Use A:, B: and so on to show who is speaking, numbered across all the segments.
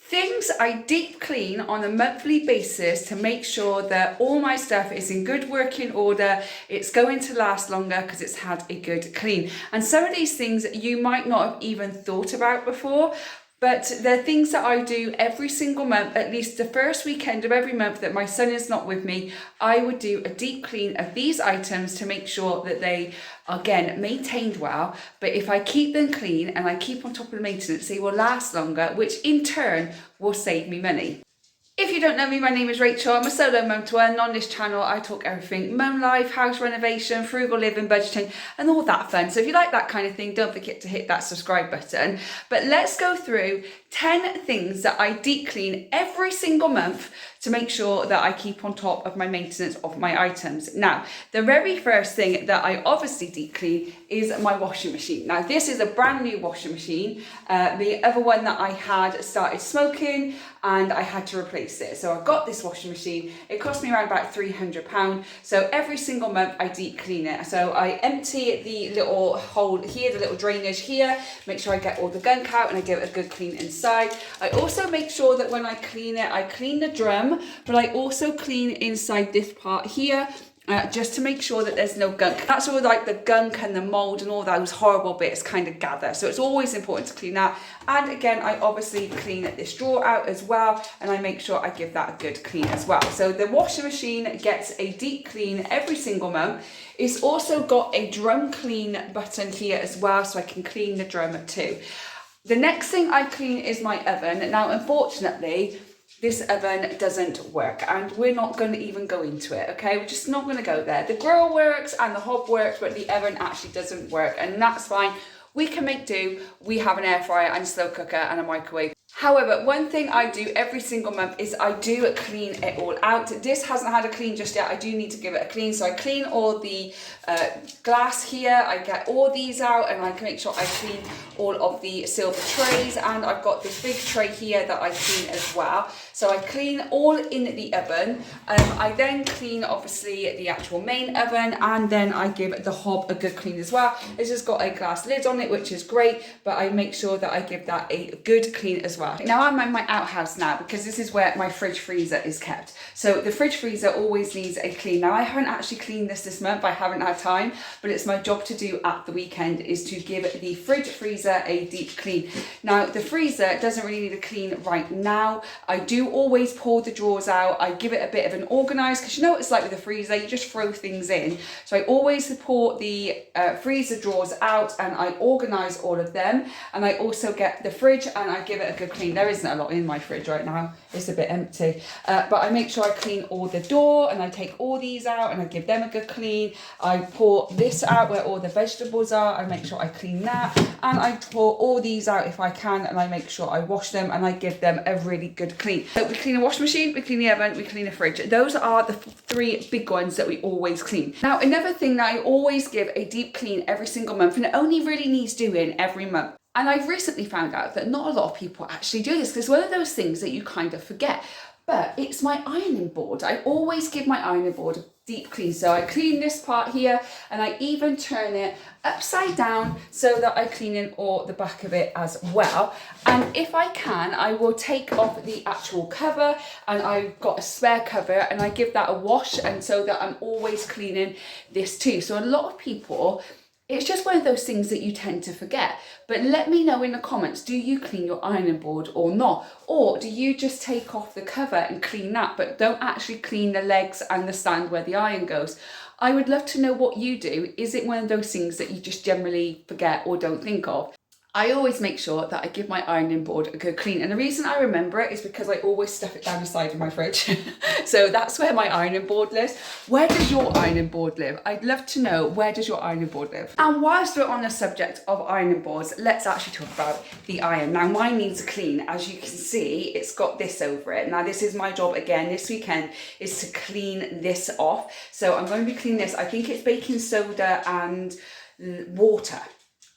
A: Things I deep clean on a monthly basis to make sure that all my stuff is in good working order, it's going to last longer because it's had a good clean. And some of these things you might not have even thought about before, but they're things that I do every single month. At least the first weekend of every month that my son is not with me, I would do a deep clean of these items to make sure that they are, again, maintained well. But if I keep them clean and I keep on top of the maintenance, they will last longer, which in turn will save me money. If you don't know me, my name is Rachel. I'm a solo mum to one, and on this channel I talk everything mum life, house renovation, frugal living, budgeting and all that fun. So if you like that kind of thing, don't forget to hit that subscribe button. But let's go through 10 things that I deep clean every single month to make sure that I keep on top of my maintenance of my items. Now, the very first thing that I obviously deep clean is my washing machine. Now, this is a brand new washing machine. The other one that I had started smoking and I had to replace it. So I got this washing machine. It cost me around about £300. So every single month I deep clean it. So I empty the little hole here, the little drainage here, make sure I get all the gunk out and I give it a good clean inside. I also make sure that when I clean it, I clean the drum, but I also clean inside this part here, just to make sure that there's no gunk. That's where like the gunk and the mold and all those horrible bits kind of gather. So it's always important to clean that. And again, I obviously clean this drawer out as well, and I make sure I give that a good clean as well. So the washing machine gets a deep clean every single month. It's also got a drum clean button here as well, so I can clean the drum too. The next thing I clean is my oven. Now, unfortunately, this oven doesn't work and we're not going to even go into it, okay? We're just not going to go there. The grill works and the hob works, but the oven actually doesn't work, and that's fine. We can make do. We have an air fryer and a slow cooker and a microwave. However, one thing I do every single month is I do clean it all out. This hasn't had a clean just yet. I do need to give it a clean. So I clean all the glass here. I get all these out and I can make sure I clean all of the silver trays. And I've got this big tray here that I clean as well. So I clean all in the oven. I then clean, obviously, the actual main oven. And then I give the hob a good clean as well. It's just got a glass lid on it, which is great. But I make sure that I give that a good clean as well. Now I'm in my outhouse now because this is where my fridge freezer is kept. So the fridge freezer always needs a clean. Now I haven't actually cleaned this month. I haven't had time, but it's my job to do at the weekend is to give the fridge freezer a deep clean. Now the freezer doesn't really need a clean right now. I do always pull the drawers out. I give it a bit of an organise because you know what it's like with the freezer, you just throw things in. So I always pull the freezer drawers out and I organise all of them. And I also get the fridge and I give it a good clean. There isn't a lot in my fridge right now, it's a bit empty, but I make sure I clean all the door and I take all these out and I give them a good clean. I pour this out where all the vegetables are, I make sure I clean that, and I pour all these out if I can and I make sure I wash them and I give them a really good clean. So we clean the washing machine, we clean the oven, we clean the fridge. Those are the three big ones that we always clean. Now another thing that I always give a deep clean every single month, and it only really needs doing every month. And I've recently found out that not a lot of people actually do this because it's one of those things that you kind of forget. But it's my ironing board. I always give my ironing board a deep clean. So I clean this part here and I even turn it upside down so that I clean in all the back of it as well. And if I can, I will take off the actual cover, and I've got a spare cover and I give that a wash, and so that I'm always cleaning this too. So a lot of people, it's just one of those things that you tend to forget. But let me know in the comments, do you clean your ironing board or not? Or do you just take off the cover and clean that, but don't actually clean the legs and the stand where the iron goes? I would love to know what you do. Is it one of those things that you just generally forget or don't think of? I always make sure that I give my ironing board a good clean. And the reason I remember it is because I always stuff it down the side of my fridge. So that's where my ironing board lives. Where does your ironing board live? I'd love to know, where does your ironing board live? And whilst we're on the subject of ironing boards, let's actually talk about the iron. Now mine needs a clean. As you can see, it's got this over it. Now this is my job again this weekend, is to clean this off. So I'm going to be cleaning this. I think it's baking soda and water.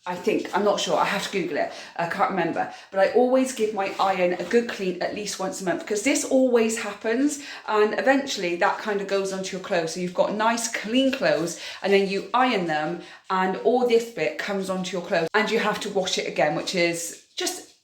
A: I think, I'm not sure, I have to Google it, I can't remember. But I always give my iron a good clean at least once a month, because this always happens and eventually that kind of goes onto your clothes. So you've got nice clean clothes and then you iron them and all this bit comes onto your clothes and you have to wash it again, which is just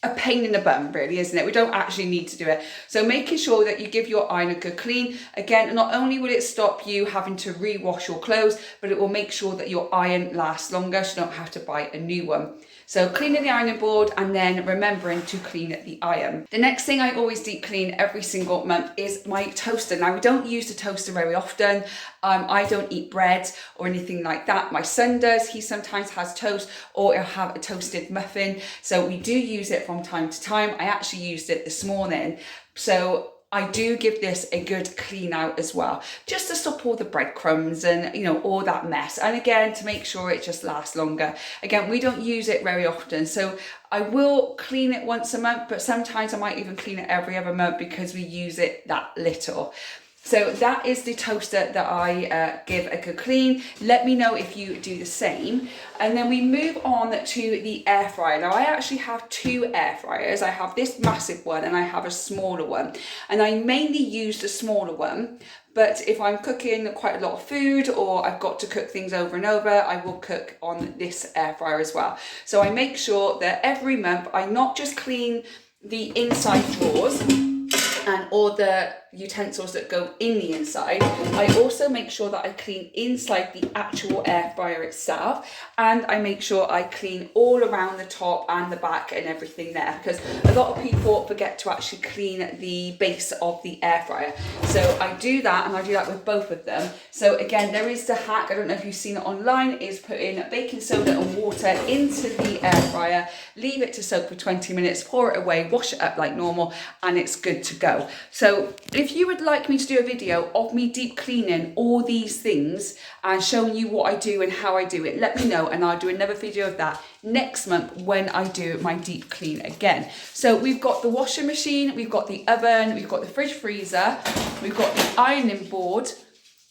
A: a pain in the bum, really, isn't it? We don't actually need to do it. So making sure that you give your iron a good clean. Again, not only will it stop you having to rewash your clothes, but it will make sure that your iron lasts longer, so you don't have to buy a new one. So cleaning the ironing board and then remembering to clean the iron. The next thing I always deep clean every single month is my toaster. Now we don't use the toaster very often. I don't eat bread or anything like that. My son does. He sometimes has toast or he'll have a toasted muffin. So we do use it from time to time. I actually used it this morning. So I do give this a good clean out as well, just to stop all the breadcrumbs and, you know, all that mess. And again, to make sure it just lasts longer. Again, we don't use it very often. So I will clean it once a month, but sometimes I might even clean it every other month because we use it that little. So that is the toaster that I give a good clean. Let me know if you do the same. And then we move on to the air fryer. Now I actually have two air fryers. I have this massive one and I have a smaller one. And I mainly use the smaller one. But if I'm cooking quite a lot of food or I've got to cook things over and over, I will cook on this air fryer as well. So I make sure that every month I not just clean the inside drawers and all the utensils that go in the inside, I also make sure that I clean inside the actual air fryer itself, and I make sure I clean all around the top and the back and everything there, because a lot of people forget to actually clean the base of the air fryer. So I do that, and I do that with both of them. So again, there is the hack, I don't know if you've seen it online, is put in baking soda and water into the air fryer, leave it to soak for 20 minutes, pour it away, wash it up like normal, and it's good to go. So if you would like me to do a video of me deep cleaning all these things and showing you what I do and how I do it, let me know and I'll do another video of that next month when I do my deep clean again. So we've got the washing machine, we've got the oven, we've got the fridge freezer, we've got the ironing board,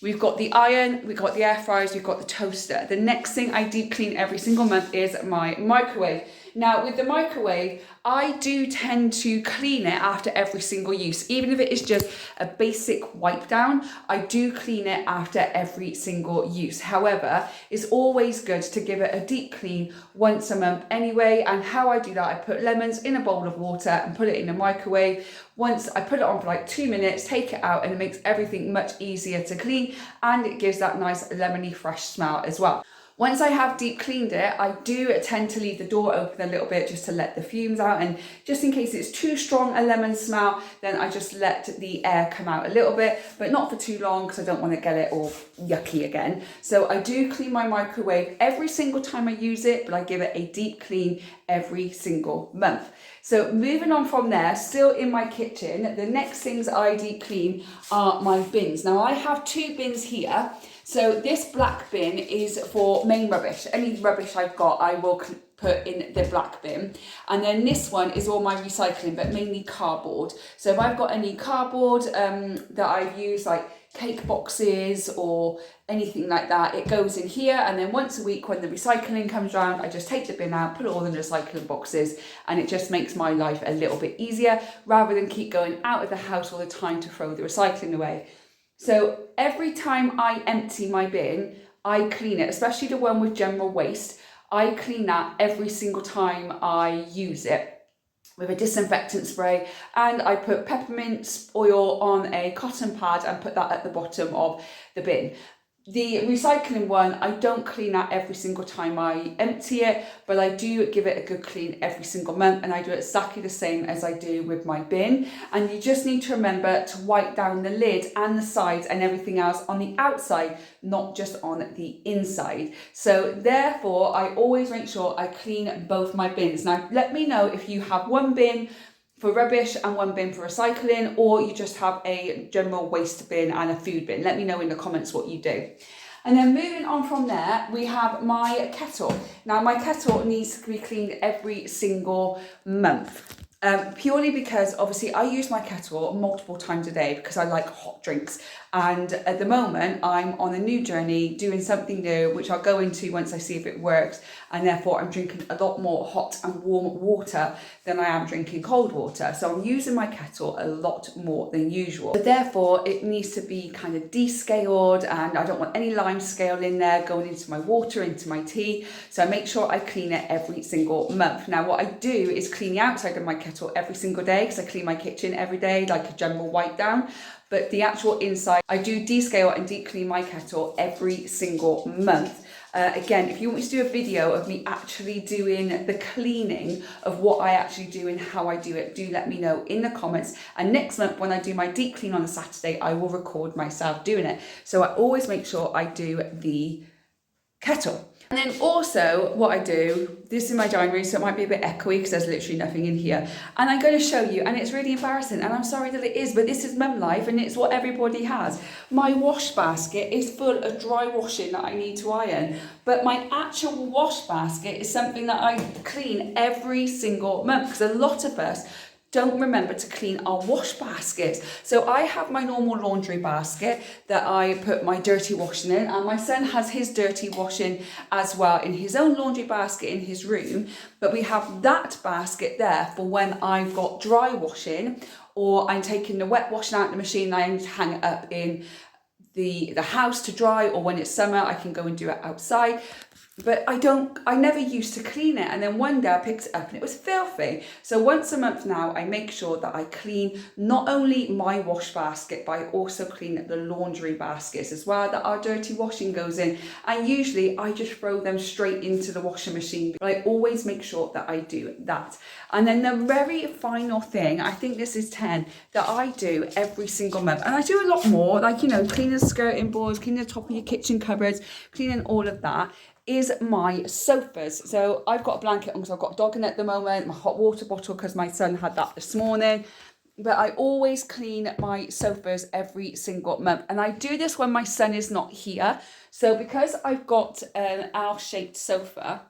A: we've got the iron, we've got the air fryers, we've got the toaster. The next thing I deep clean every single month is my microwave. Now with the microwave, I do tend to clean it after every single use. Even if it is just a basic wipe down, I do clean it after every single use. However, it's always good to give it a deep clean once a month anyway. And how I do that, I put lemons in a bowl of water and put it in the microwave. Once I put it on for like 2 minutes, take it out, and it makes everything much easier to clean, and it gives that nice lemony fresh smell as well. Once I have deep cleaned it, I do tend to leave the door open a little bit just to let the fumes out, and just in case it's too strong a lemon smell, then I just let the air come out a little bit, but not for too long because I don't want to get it all yucky again. So I do clean my microwave every single time I use it, but I give it a deep clean every single month. So moving on from there, still in my kitchen, the next things I deep clean are my bins. Now I have 2 bins here. So this black bin is for main rubbish. Any rubbish I've got, I will put in the black bin. And then this one is all my recycling, but mainly cardboard. So if I've got any cardboard that I've used, like cake boxes or anything like that, it goes in here. And then once a week when the recycling comes around, I just take the bin out, put it all in the recycling boxes, and it just makes my life a little bit easier rather than keep going out of the house all the time to throw the recycling away. So every time I empty my bin, I clean it, especially the one with general waste. I clean that every single time I use it with a disinfectant spray, and I put peppermint oil on a cotton pad and put that at the bottom of the bin. The recycling one, I don't clean that every single time I empty it, but I do give it a good clean every single month, and I do exactly the same as I do with my bin. And you just need to remember to wipe down the lid and the sides and everything else on the outside, not just on the inside. So therefore, I always make sure I clean both my bins. Now, let me know if you have one bin for rubbish and one bin for recycling, or you just have a general waste bin and a food bin. Let me know in the comments what you do. And then moving on from there, we have my kettle. Now my kettle needs to be cleaned every single month. Purely because obviously I use my kettle multiple times a day because I like hot drinks, and at the moment I'm on a new journey doing something new which I'll go into once I see if it works, and therefore I'm drinking a lot more hot and warm water than I am drinking cold water, so I'm using my kettle a lot more than usual. But therefore it needs to be kind of descaled, and I don't want any lime scale in there going into my water, into my tea, so I make sure I clean it every single month. Now what I do is clean the outside of my kettle every single day because I clean my kitchen every day, like a general wipe down, but the actual inside I do descale and deep clean my kettle every single month. Again, if you want me to do a video of me actually doing the cleaning of what I actually do and how I do it, do let me know in the comments. And next month when I do my deep clean on a Saturday, I will record myself doing it. So I always make sure I do the kettle. And then also what I do, this is my dining room, so it might be a bit echoey because there's literally nothing in here. And I'm going to show you, and it's really embarrassing, and I'm sorry that it is, but this is mum life and it's what everybody has. My wash basket is full of dry washing that I need to iron, but my actual wash basket is something that I clean every single month because a lot of us don't remember to clean our wash baskets. So I have my normal laundry basket that I put my dirty washing in, and my son has his dirty washing as well in his own laundry basket in his room, but we have that basket there for when I've got dry washing, or I'm taking the wet washing out of the machine and I hang it up in the house to dry, or when it's summer I can go and do it outside. But I never used to clean it, and then one day I picked it up and it was filthy. So once a month now I make sure that I clean not only my wash basket, but I also clean the laundry baskets as well that our dirty washing goes in, and usually I just throw them straight into the washing machine, but I always make sure that I do that. And then the very final thing, I think this is 10, that I do every single month, and I do a lot more, like, you know, cleaning the skirting boards, cleaning the top of your kitchen cupboards, cleaning all of that, is my sofas. So I've got a blanket on because I've got a dog in at the moment, my hot water bottle because my son had that this morning. But I always clean my sofas every single month. And I do this when my son is not here. So because I've got an L-shaped sofa,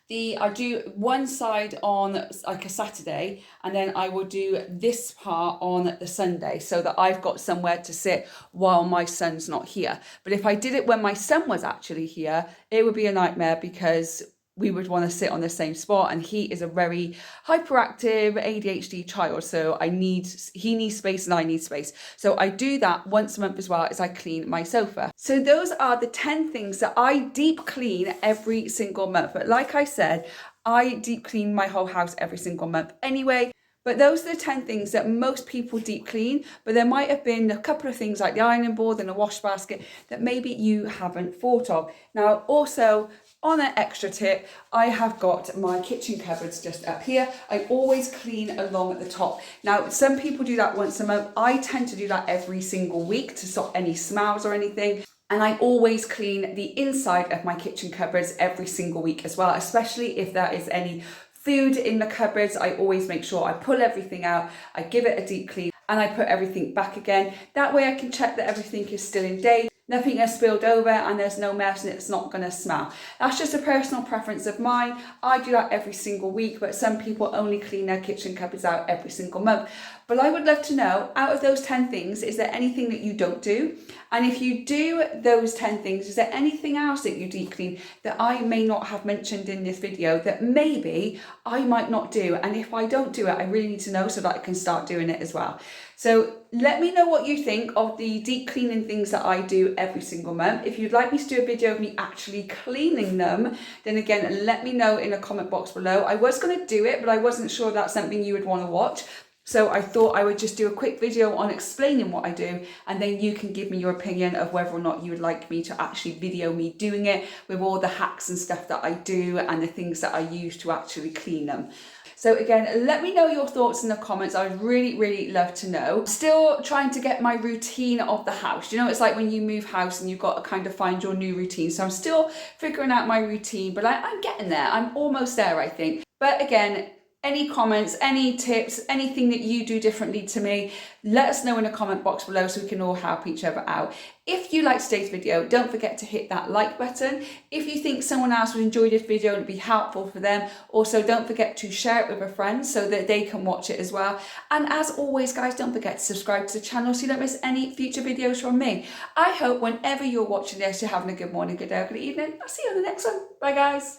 A: I do one side on like a Saturday, and then I will do this part on the Sunday so that I've got somewhere to sit while my son's not here. But if I did it when my son was actually here, it would be a nightmare because we would want to sit on the same spot, and he is a very hyperactive ADHD child, so he needs space and I need space. So I do that once a month as well as I clean my sofa. So those are the 10 things that I deep clean every single month. But like I said, I deep clean my whole house every single month anyway. But those are the 10 things that most people deep clean, but there might have been a couple of things like the ironing board and the wash basket that maybe you haven't thought of. Now also, on an extra tip, I have got my kitchen cupboards just up here. I always clean along at the top. Now, some people do that once a month. I tend to do that every single week to stop any smells or anything. And I always clean the inside of my kitchen cupboards every single week as well, especially if there is any food in the cupboards. I always make sure I pull everything out, I give it a deep clean, and I put everything back again. That way I can check that everything is still in date, nothing has spilled over, and there's no mess and it's not going to smell. That's just a personal preference of mine. I do that every single week, but some people only clean their kitchen cupboards out every single month. But I would love to know, out of those 10 things, is there anything that you don't do? And if you do those 10 things, is there anything else that you deep clean that I may not have mentioned in this video that maybe I might not do? And if I don't do it, I really need to know so that I can start doing it as well. So let me know what you think of the deep cleaning things that I do every single month. If you'd like me to do a video of me actually cleaning them, then again, let me know in the comment box below. I was going to do it, but I wasn't sure that's something you would want to watch. So I thought I would just do a quick video on explaining what I do, and then you can give me your opinion of whether or not you would like me to actually video me doing it with all the hacks and stuff that I do and the things that I use to actually clean them. So again, let me know your thoughts in the comments. I would really, really love to know. Still trying to get my routine of the house. You know, it's like when you move house and you've got to kind of find your new routine. So I'm still figuring out my routine, but I'm getting there. I'm almost there, I think. But again, any comments, any tips, anything that you do differently to me, let us know in the comment box below so we can all help each other out. If you liked today's video, don't forget to hit that like button. If you think someone else would enjoy this video and it'd be helpful for them, also don't forget to share it with a friend so that they can watch it as well. And as always, guys, don't forget to subscribe to the channel so you don't miss any future videos from me. I hope whenever you're watching this, you're having a good morning, good day, or good evening. I'll see you on the next one. Bye, guys.